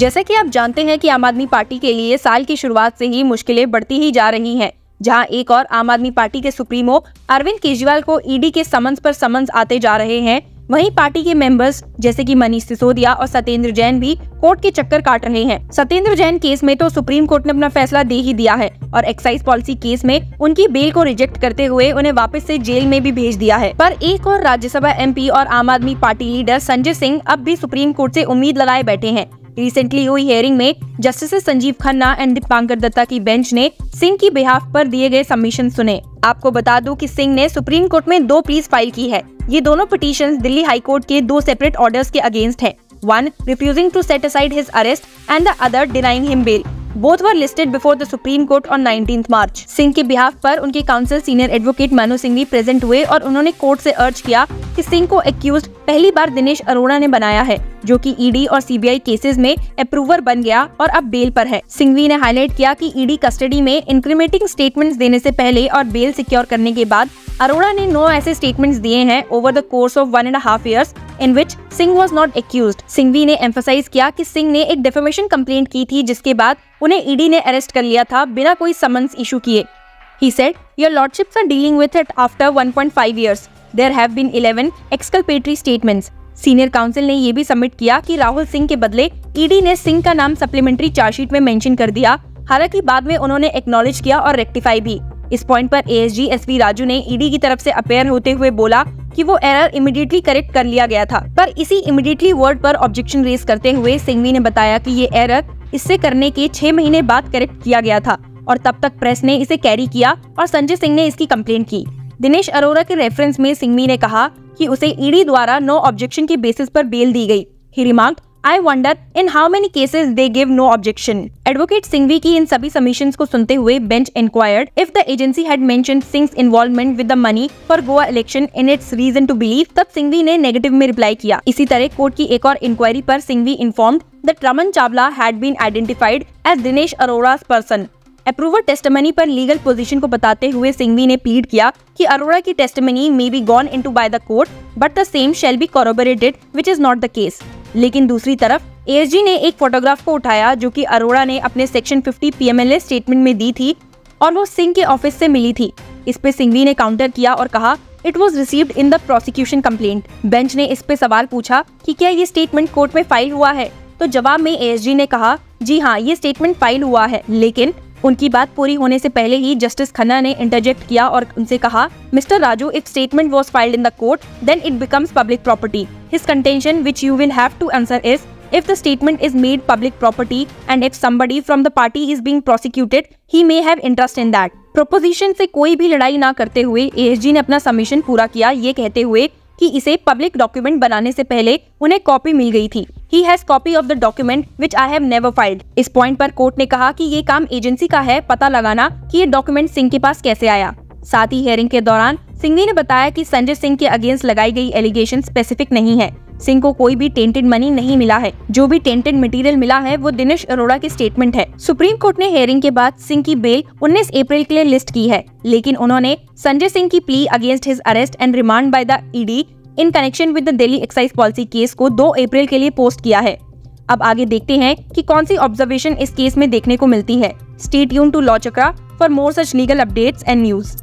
जैसे कि आप जानते हैं कि आम आदमी पार्टी के लिए साल की शुरुआत से ही मुश्किलें बढ़ती ही जा रही हैं, जहां एक और आम आदमी पार्टी के सुप्रीमो अरविंद केजरीवाल को ईडी के समन्स पर समन्स आते जा रहे हैं। वहीं पार्टी के मेंबर्स जैसे कि मनीष सिसोदिया और सत्येंद्र जैन भी कोर्ट के चक्कर काट रहे हैं। सत्येंद्र जैन केस में तो सुप्रीम कोर्ट ने अपना फैसला दे ही दिया है और एक्साइज पॉलिसी केस में उनकी बेल को रिजेक्ट करते हुए उन्हें वापस से जेल में भी भेज दिया है। पर एक और राज्यसभा एमपी और आम आदमी पार्टी लीडर संजय सिंह अब भी सुप्रीम कोर्ट से उम्मीद लगाए बैठे हैं। रिसेंटली हुई हियरिंग में जस्टिस संजीव खन्ना एंड दीपांकर दत्ता की बेंच ने सिंह की बिहाफ पर दिए गए सबमिशन सुने। आपको बता दूं कि सिंह ने सुप्रीम कोर्ट में 2 प्लीज फाइल की है। ये दोनों पिटीशंस दिल्ली हाई कोर्ट के 2 सेपरेट ऑर्डर्स के अगेंस्ट है। One refusing to set aside his arrest and the other denying him bail. Both were listed before the Supreme Court on 19th March. Singh के behalf पर उनके council senior advocate Manu Singh भी present हुए और उन्होंने court से अर्ज किया कि सिंह को एक्यूज्ड पहली बार दिनेश अरोड़ा ने बनाया है, जो कि ईडी और सीबीआई केसेस में अप्रूवर बन गया और अब बेल पर है। सिंघवी ने हाईलाइट किया कि ईडी कस्टडी में इंक्रीमेटिंग स्टेटमेंट्स देने से पहले और बेल सिक्योर करने के बाद अरोड़ा ने 9 ऐसे स्टेटमेंट्स दिए हैं over the course of 1.5 years in which Singh was not accused. Singhvi ने एम्फसाइज किया कि सिंह ने एक डिफेमेशन कंप्लेंट की थी, जिसके बाद उन्हें ईडी ने अरेस्ट कर लिया था बिना कोई समन्स इशू किए। He said, "Your lordships are dealing with it after 1.5 years. There have been 11 exculpatory statements." Senior council ने ये भी सबमिट किया कि राहुल सिंह के बदले ईडी ने सिंह का नाम सप्लीमेंट्री चार्जशीट में मेंशन कर दिया। हालांकि बाद में उन्होंने एक्नॉलेज किया और रेक्टिफाई भी। इस पॉइंट पर एएसजी एसवी राजू ने ईडी की तरफ से अपेयर होते हुए बोला कि वो एरर इमीडिएटली करेक्ट कर लिया गया था। पर इसी इमीडिएटली वर्ड पर ऑब्जेक्शन रेज करते हुए सिंघवी ने बताया कि ये एरर इससे करने के 6 महीने बाद करेक्ट किया गया था और तब तक प्रेस ने इसे कैरी किया और संजय सिंह ने इसकी कंप्लेंट की। दिनेश अरोड़ा के रेफरेंस में सिंघवी ने कहा कि उसे ईडी द्वारा नो ऑब्जेक्शन के बेसिस पर बेल दी गई। ही remarked, I wonder in how many cases they give no objection. Advocate Singhvi की इन सभी सबमिशंस को सुनते हुए bench inquired if the agency had mentioned Singh's involvement with the money for Goa election in its reason to believe. तब सिंघवी ने negative में reply किया। इसी तरह कोर्ट की एक और इंक्वायरी पर Singhvi informed that Raman Chawla had been identified as Dinesh Arora's person. Approver testimony पर लीगल पोजीशन को बताते हुए सिंघवी ने प्लीड किया कि अरोड़ा की testimony may be gone into by the court but the same shall be corroborated, which is not the case. लेकिन दूसरी तरफ एएसजी ने एक फोटोग्राफ को उठाया जो कि अरोड़ा ने अपने सेक्शन 50 पीएमएलए स्टेटमेंट में दी थी और वो सिंह के ऑफिस से मिली थी। इस पे सिंघवी ने काउंटर किया और कहा it was received in the prosecution complaint. Bench ने इस पे सवाल पूछा कि क्या ये स्टेटमेंट कोर्ट में फाइल हुआ है, तो जवाब में एएसजी ने कहा जी हाँ, ये स्टेटमेंट फाइल हुआ है। लेकिन उनकी बात पूरी होने से पहले ही जस्टिस खन्ना ने इंटरजेक्ट किया और उनसे कहा, mister Raju, if statement was filed in the court then it becomes public property. His contention which you will have to answer is, if the statement is made public property and if somebody from the party is being prosecuted, he may have interest in that. Proposition से कोई भी लड़ाई ना करते हुए ASG ने अपना submission पूरा किया, ये कहते हुए कि इसे पब्लिक डॉक्यूमेंट बनाने से पहले उन्हें कॉपी मिल गई थी। He has copy of the document which I have never filed. इस पॉइंट पर कोर्ट ने कहा कि ये काम एजेंसी का है पता लगाना कि ये डॉक्यूमेंट सिंह के पास कैसे आया। साथ ही हियरिंग के दौरान सिंघवी ने बताया कि संजय सिंह के अगेंस्ट लगाई गई एलिगेशन स्पेसिफिक नहीं है। सिंह को कोई भी टेंटेड मनी नहीं मिला है। जो भी टेंटेड मटेरियल मिला है वो दिनेश अरोड़ा की स्टेटमेंट है। सुप्रीम कोर्ट ने हियरिंग के बाद सिंह की बेल 19 अप्रैल के लिए लिस्ट की है, लेकिन उन्होंने संजय सिंह की plea against his arrest and remand by the ED in connection with the Delhi excise policy case को 2 अप्रैल के लिए पोस्ट किया है। अब आगे देखते हैं कि कौन सी ऑब्जर्वेशन इस केस में देखने को मिलती है। Stay tuned to Law Chakra for more such legal updates and news.